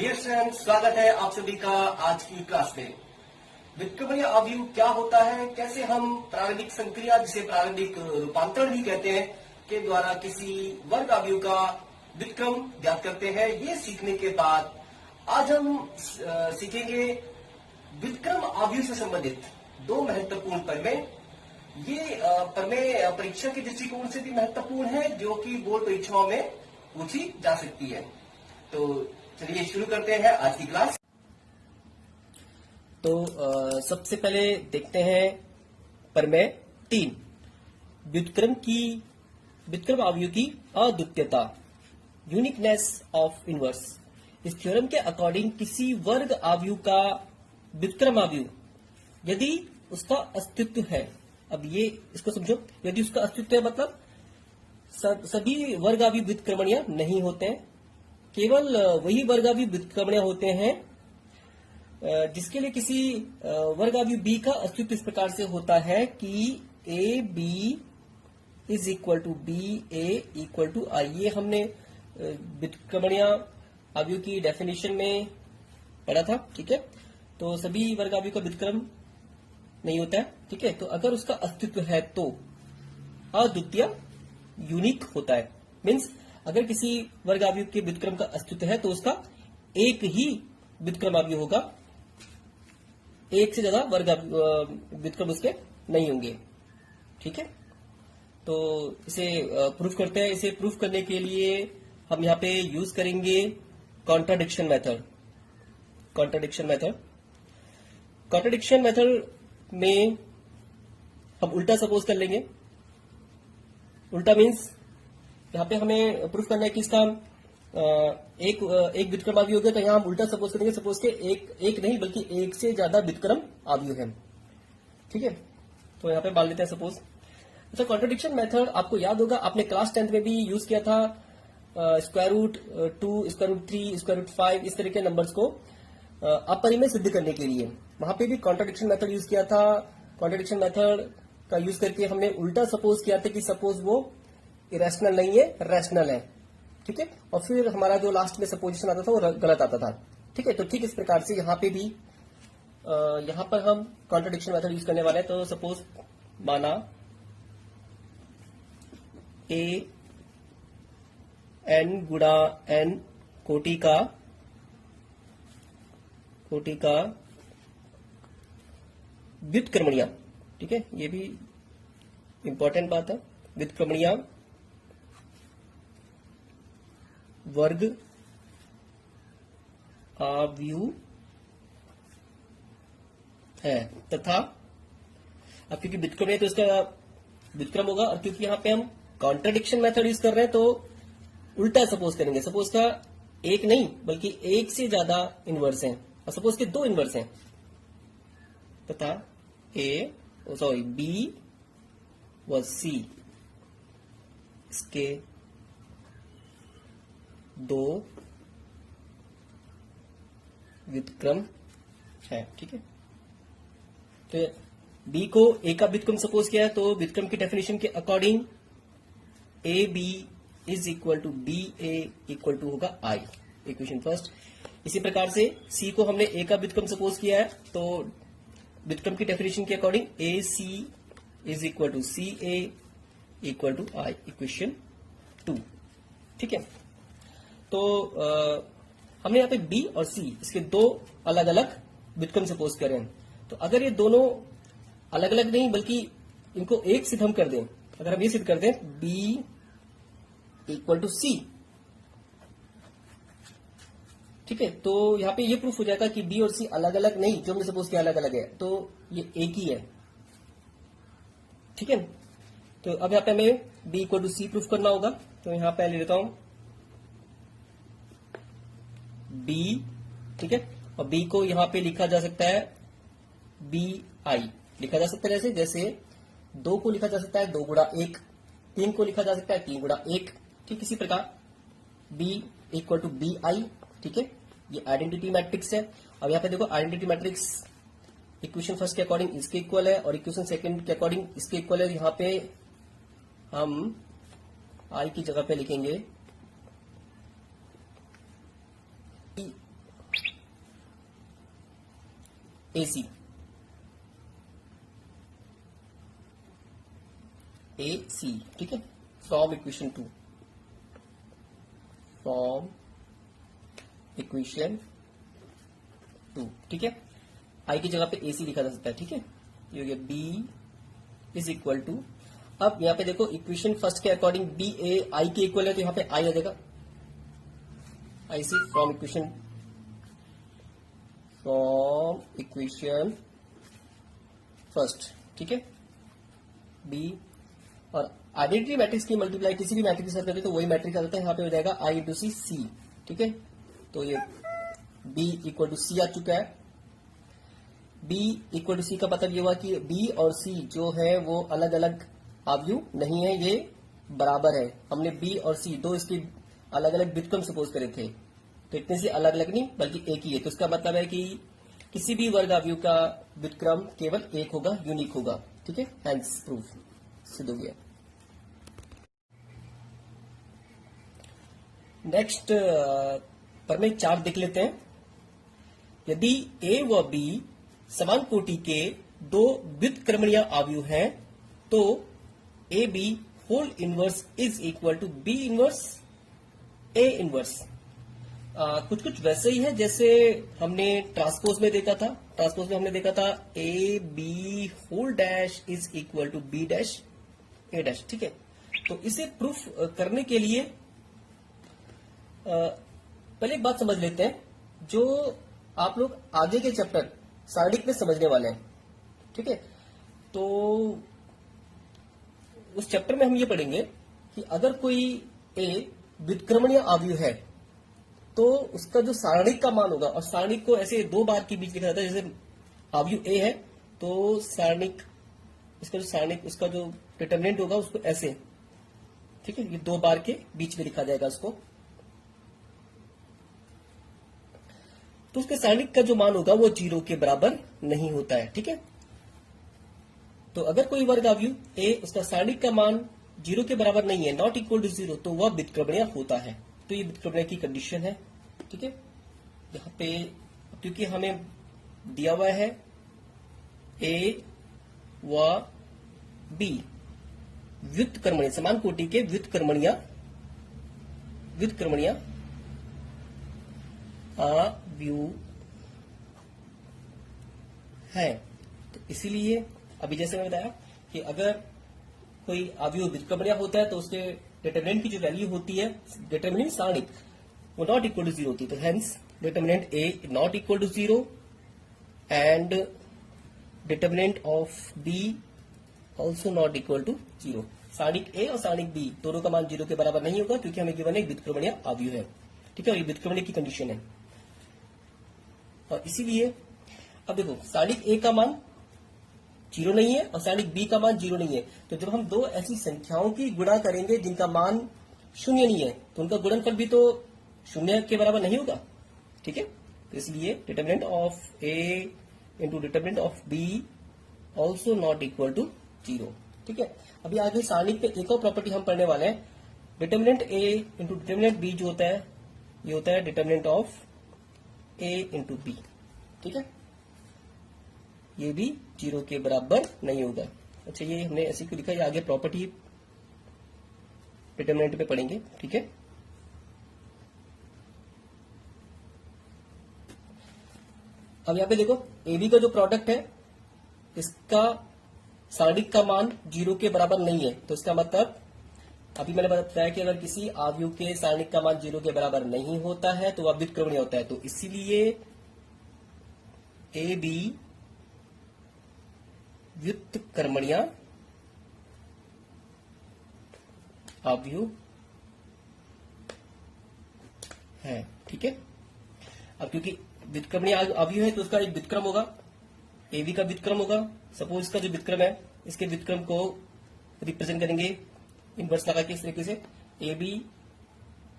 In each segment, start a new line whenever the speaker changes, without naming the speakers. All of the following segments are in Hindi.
डियर स्टूडेंट, स्वागत है आप सभी का आज की क्लास में। व्युत्क्रमणीय अवयव क्या होता है, कैसे हम प्रारंभिक संक्रिया जिसे प्रारंभिक रूपांतरण भी कहते हैं के द्वारा किसी वर्ग अवयव का व्युत्क्रम ज्ञात करते हैं, ये सीखने के बाद आज हम सीखेंगे व्युत्क्रम अवयव से संबंधित दो महत्वपूर्ण प्रमेय। ये प्रमेय परीक्षा के दृष्टिकोण से भी महत्वपूर्ण है, जो कि बोर्ड परीक्षाओं में पूछी जा सकती है। तो चलिए शुरू करते हैं आज की क्लास।
तो सबसे पहले देखते हैं प्रमेय 3, व्युत्क्रम अवयव की अद्वितीयता, यूनिकनेस ऑफ इनवर्स। इस थ्योरम के अकॉर्डिंग किसी वर्ग अवयव का व्युत्क्रम अवयव यदि उसका अस्तित्व है, अब ये इसको समझो, यदि उसका अस्तित्व है मतलब सभी वर्ग अवयव व्युत्क्रमणीय नहीं होते हैं, केवल वही वर्ग अवयव व्युत्क्रमणीय होते हैं जिसके लिए किसी वर्ग अवयव बी का अस्तित्व इस प्रकार से होता है कि A B is equal to B A equal to I. ये हमने व्युत्क्रमणीय अवयव की डेफिनेशन में पढ़ा था, ठीक है। तो सभी वर्ग अवयव का व्युत्क्रम नहीं होता है, ठीक है। तो अगर उसका अस्तित्व है तो अद्वितीय, यूनिक होता है। मीन्स अगर किसी वर्ग अवयव के व्युत्क्रम का अस्तित्व है तो उसका एक ही व्युत्क्रम अवयव होगा, एक से ज्यादा वर्ग व्युत्क्रम उसके नहीं होंगे, ठीक है। तो इसे प्रूफ करते हैं। इसे प्रूफ करने के लिए हम यहाँ पे यूज करेंगे कॉन्ट्राडिक्शन मेथड। कॉन्ट्राडिक्शन मेथड में हम उल्टा सपोज कर लेंगे। उल्टा मीन्स यहाँ पे हमें प्रूफ करना है कि इसका एक व्युत्क्रम अवयव होगा, तो यहाँ हम उल्टा सपोज करेंगे। सपोज के एक नहीं बल्कि एक से ज्यादा व्युत्क्रम अवयव है, ठीक है। तो यहाँ पे मान लेते हैं सपोज। अच्छा, कॉन्ट्राडिक्शन मेथड आपको याद होगा, आपने क्लास 10th में भी यूज किया था। Square root 2, square root 3, square root 5 इस तरह के नंबर्स को अपरिमेय सिद्ध करने के लिए वहां पे भी कॉन्ट्राडिक्शन मेथड यूज किया था। कॉन्ट्राडिक्शन मेथड का यूज करके हमने उल्टा सपोज किया था कि सपोज वो इरेशनल नहीं है, रैशनल है, ठीक है। और फिर हमारा जो लास्ट में सपोजिशन आता था वो गलत आता था, ठीक है। तो ठीक इस प्रकार से यहाँ पे भी यहाँ पर हम कॉन्ट्राडिक्शन मेथड यूज करने वाले हैं। तो सपोज माना ए एन गुणा एन कोटि का व्युत्क्रमणीय, ठीक है। ये भी इंपॉर्टेंट बात है। व्युत्क्रमणीय वर्ग अवयव है तथा, अब क्योंकि व्युत्क्रमणीय तो इसका व्युत्क्रम होगा, और क्योंकि यहां पे हम कॉन्ट्राडिक्शन मेथड यूज कर रहे हैं तो उल्टा सपोज करेंगे। सपोज का एक नहीं बल्कि एक से ज्यादा इनवर्स हैं, और सपोज के दो इनवर्स हैं तथा बी व सी इसके दो व्युत्क्रम है, ठीक है। तो बी को ए का व्युत्क्रम सपोज किया है, तो व्युत्क्रम की डेफिनेशन के according A B is equal to B A equal to होगा आई, इक्वेशन फर्स्ट। इसी प्रकार से सी को हमने ए का व्युत्क्रम सपोज किया है, तो व्युत्क्रम की डेफिनेशन के according A C is equal to C A equal to I, equation 2, ठीक है। तो हमने यहाँ पे बी और सी इसके दो अलग अलग व्युत्क्रम सपोज करें। तो अगर ये दोनों अलग अलग नहीं बल्कि इनको एक सिद्ध हम कर दें, अगर हम ये सिद्ध कर दें बी इक्वल टू सी, ठीक है, तो यहाँ पे ये प्रूफ हो जाएगा कि बी और सी अलग अलग नहीं, जो हमने सपोज किया अलग अलग है, तो ये एक ही है, ठीक है। तो अब यहाँ पे हमें B equal to C proof करना होगा। तो यहाँ पे ले लेता हूं बी, ठीक है, और बी को यहां पे लिखा जा सकता है बी आई, लिखा जा सकता है जैसे 2 को लिखा जा सकता है 2 गुणा 1, 3 को लिखा जा सकता है 3 गुणा 1, ठीक। इसी प्रकार B equal to B I, ठीक है। ये आइडेंटिटी मैट्रिक्स है। अब यहाँ पे देखो आइडेंटिटी मैट्रिक्स इक्वेशन फर्स्ट के अकॉर्डिंग इसके इक्वल है और इक्वेशन सेकंड के अकॉर्डिंग इसके इक्वल है। यहाँ पे हम आई की जगह पे लिखेंगे AC ठीक है, फ्रॉम इक्वेशन 2, फ्रॉम इक्वेशन 2, ठीक है। आई की जगह पे AC लिखा जा सकता है, ठीक है। ये हो गया B इज इक्वल टू, अब यहाँ पे देखो इक्वेशन फर्स्ट के अकॉर्डिंग B A I के इक्वल है, तो यहाँ पे I आ जाएगा IC फ्रॉम इक्वेशन फर्स्ट, ठीक है। B और आइडेंटिटी मैट्रिक्स की मल्टीप्लाई किसी भी मैट्रिक्स के साथ करते तो वही मैट्रिक्स आ जाता है, यहाँ पे हो जाएगा I इंटू C, ठीक है। तो ये B इक्वल टू C आ चुका है। B इक्वल टू C का मतलब ये हुआ कि B और C जो है वो अलग अलग आव्यूह नहीं है, ये बराबर है। हमने B और C दो इसके अलग अलग व्युत्क्रम सपोज करे थे, तो इतने से अलग अलग नहीं बल्कि एक ही है। तो इसका मतलब है कि किसी भी वर्ग आव्यूह का व्युत्क्रम केवल एक होगा, यूनिक होगा, ठीक है। हैंस प्रूफ सिद्ध हो गया। नेक्स्ट प्रमेय 4 देख लेते हैं। यदि A व B समान कोटि के दो व्युत्क्रमणीय आव्यूह हैं तो A B whole inverse is equal to B inverse A inverse. कुछ वैसे ही है जैसे हमने ट्रांसपोज में देखा था। ट्रांसपोज में हमने देखा था A B whole dash is equal to B dash A dash, ठीक है। तो इसे प्रूफ करने के लिए पहले एक बात समझ लेते हैं, जो आप लोग आगे के चैप्टर सारणिक में समझने वाले हैं, ठीक है। तो उस चैप्टर में हम ये पढ़ेंगे कि अगर कोई ए व्युत्क्रमणीय आव्यूह है तो उसका जो सारणिक का मान होगा, और सारणिक को ऐसे दो बार के बीच लिखा जाता है। जैसे आव्यूह ए है तो सारणिक, उसका जो सारणिक, उसका जो डिटरमिनेंट होगा उसको ऐसे, ठीक है, ये दो बार के बीच में लिखा जाएगा उसको। तो उसके सारणिक का जो मान होगा वो 0 के बराबर नहीं होता है, ठीक है। तो अगर कोई वर्ग आव्यूह ए उसका सारणिक का मान 0 के बराबर नहीं है, नॉट इक्वल टू 0, तो वह व्युत्क्रमणीय होता है। तो ये व्युत्क्रमणीय की कंडीशन है, ठीक है। यहां पे क्योंकि हमें दिया हुआ है ए व बी व्युत्क्रमणीय, समान कोटि के व्युत्क्रमणीय आव्यूह है। तो इसीलिए अभी जैसे मैं बताया कि अगर कोई आव्यूह व्युत्क्रमणीय होता है तो उसके डिटरमिनेंट की जो वैल्यू होती है, डिटरमिनेंट सारणिक, वो नॉट इक्वल टू 0 होती है। तो hence determinant A not equal to 0 and determinant of B also not equal to 0। सारणिक ए और सारणिक बी दोनों का मान 0 के बराबर नहीं होगा क्योंकि हमें गिवन एक व्युत्क्रमणीय आव्यूह है, ठीक है। और ये व्युत्क्रमणीय की कंडीशन है, और इसीलिए अब देखो सारणिक ए का मान 0 नहीं है और सारणिक बी का मान 0 नहीं है। तो जब हम दो ऐसी संख्याओं की गुणा करेंगे जिनका मान 0 नहीं है तो उनका गुणनफल भी तो 0 के बराबर नहीं होगा, ठीक है। तो इसलिए determinant of A into determinant of B also not equal to 0, ठीक है। अभी आगे सारणिक पे एक और प्रॉपर्टी हम पढ़ने वाले हैं। Determinant A into determinant B जो होता है, ये होता है determinant of A into B, ठीक है। ये भी 0 के बराबर नहीं होगा। अच्छा, ये हमने ऐसे क्यों लिखा, ये आगे प्रॉपर्टी डिटरमिनेंट पे पढ़ेंगे, ठीक है। अब यहां पे देखो ए बी का जो प्रोडक्ट है इसका सारणिक का मान 0 के बराबर नहीं है। तो इसका मतलब अभी मैंने बताया कि अगर किसी आव्यूह के सारणिक का मान 0 के बराबर नहीं होता है तो वह व्युत्क्रमणीय होता है। तो इसीलिए ए बी व्युत्क्रमणीय आव्यूह है, ठीक है। अब क्योंकि व्युत्क्रमणीय आव्यूह है तो उसका एक व्युत्क्रम होगा, ए बी का व्युत्क्रम होगा। सपोज इसका जो व्युत्क्रम है, इसके व्युत्क्रम को रिप्रेजेंट करेंगे इनवर्स लगा के इस तरीके से, A B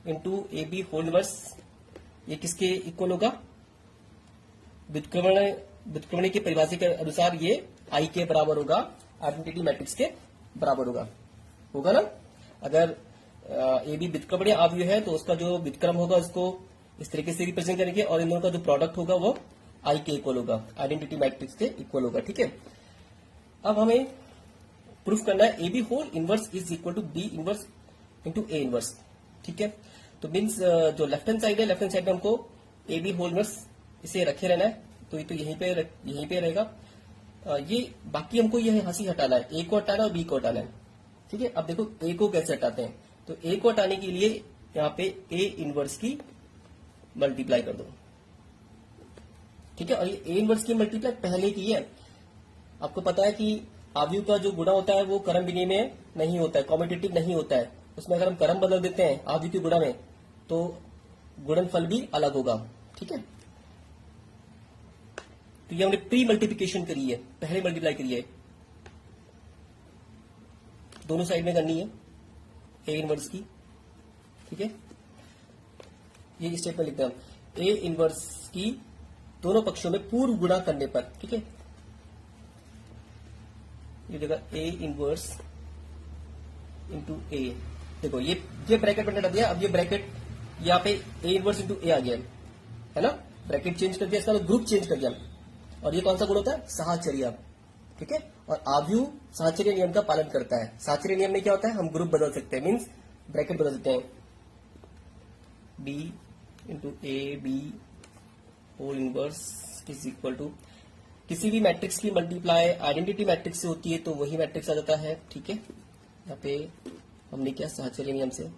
into A B whole inverse. ये किसके इक्वल होगा, व्युत्क्रमणीय की परिभाषा के अनुसार ये आई के बराबर होगा, आइडेंटिटी मैट्रिक्स के बराबर होगा ना। अगर ए बी व्युत्क्रमणीय आव्यूह है तो उसका जो व्युत्क्रम होगा उसको इस तरीके से रिप्रेजेंट करेंगे और इन दोनों का जो प्रोडक्ट होगा वो आई के इक्वल होगा, आइडेंटिटी मैट्रिक्स के इक्वल होगा। ठीक है, अब हमें प्रूफ करना है A B whole inverse is equal to B inverse into A inverse. ठीक है, तो मीन्स जो लेफ्ट हैंड साइड है, लेफ्ट हैंड साइड में हमको ए बी होल इनवर्स इसे रखे रहना है, तो ये तो यहीं पे रहेगा। ये बाकी हमको ये यहां से हटाना है, ए को हटाना है और बी को हटाना है। ठीक है, अब देखो ए को कैसे हटाते हैं, तो ए को हटाने के लिए यहाँ पे ए इनवर्स की मल्टीप्लाई कर दो। ठीक है, और ये ए इनवर्स की मल्टीप्लाई पहले की है। आपको पता है कि अवयव का जो गुणा होता है वो क्रम विनिमय में नहीं होता है, कॉम्पिटिटिव नहीं होता है। उसमें अगर हम क्रम बदल देते हैं अवयव के गुणा में तो गुणनफल भी अलग होगा। ठीक है, तो ये हमने प्री मल्टीप्लिकेशन करी है, पहले मल्टीप्लाई करी है, दोनों साइड में करनी है ए इनवर्स की। ठीक है, ये स्टेप में लिखते हैं हम ए इनवर्स की दोनों पक्षों में पूर्व गुणा करने पर। ठीक है, ये जगह ए इनवर्स इंटू ए, देखो ये ब्रैकेट मैंने हटा दिया। अब ये ब्रैकेट यहाँ पे ए इनवर्स इंटू ए आ गया है ना, ब्रैकेट चेंज कर दिया, इसका ग्रुप चेंज कर दिया। और ये कौन सा गुण होता है, साहचर्य। ठीक है, और अवयव साहचर्य नियम का पालन करता है। साहचर्य नियम में क्या होता है, हम ग्रुप बदल सकते हैं, मीन्स ब्रैकेट बदल सकते हैं, B into A B whole inverse is equal to, किसी भी मैट्रिक्स की मल्टीप्लाई आइडेंटिटी मैट्रिक्स से होती है तो वही मैट्रिक्स आ जाता है। ठीक है, यहाँ पे हमने क्या साहचर्य नियम से,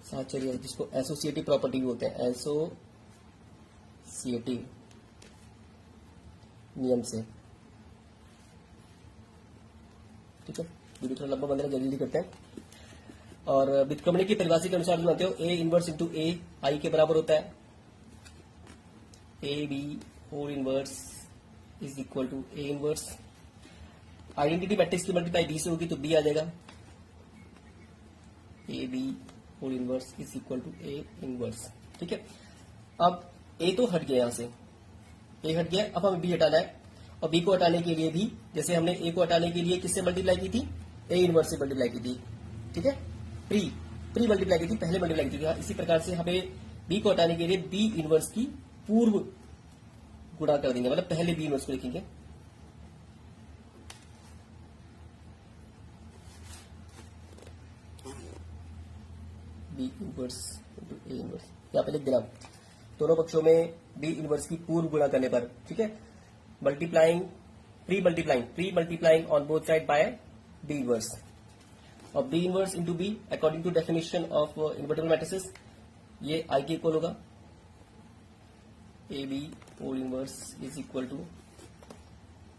साहचर्य जिसको एसोसिएटिव प्रॉपर्टी भी होते हैं, एसोसिएटिव नियम से। ठीक है, वीडियो थोड़ा लंबा बन रहा है, जल्दी करते हैं। और व्युत्क्रमणी की परिभाषा के अनुसार जानते हो ए इनवर्स इंटू ए आई के बराबर होता है, A B whole inverse is equal to A inverse. Identity matrix की मल्टीप्लाई बी से होगी तो बी आ जाएगा, A B whole inverse is equal to A inverse. ठीक है, अब ए तो हट गया, यहां से ए हट गया, अब हमें बी हटाना है। और बी को हटाने के लिए भी जैसे हमने ए को हटाने के लिए किससे मल्टीप्लाई की थी, ए इनवर्स से मल्टीप्लाई की थी। ठीक है, प्री मल्टीप्लाई की थी, पहले मल्टीप्लाई की थी। इसी प्रकार से हमें बी को हटाने के लिए बी इनवर्स की पूर्व गुणा कर देंगे, मतलब पहले बी इनवर्स को लिखेंगे। B inverse into A inverse, यहां पे लिख देना दोनों पक्षों में बी इनवर्स की पूर्व गुणा करने पर। ठीक है, pre multiplying on both side by B inverse. और B inverse into B according to definition of invertible matrices, ये आई के इक्वल होगा, A B whole inverse is equal to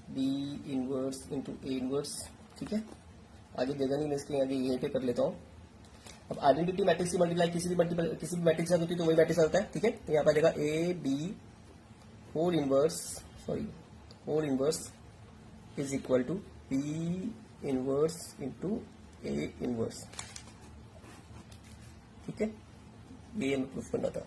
B inverse into A inverse. ठीक है, आगे जगह नहीं, मैं इसके आगे यहीं पे कर लेता हूं। अब आइडेंटिटी मैट्रिक्स की मल्टीप्लाई किसी भी मैट्रिक्स के साथ होती है तो वही मैट्रिक्स आता है। ठीक है, तो यहाँ पर आ जाएगा A B whole inverse is equal to B inverse into A inverse. ठीक है, ये हमें प्रूफ करना था।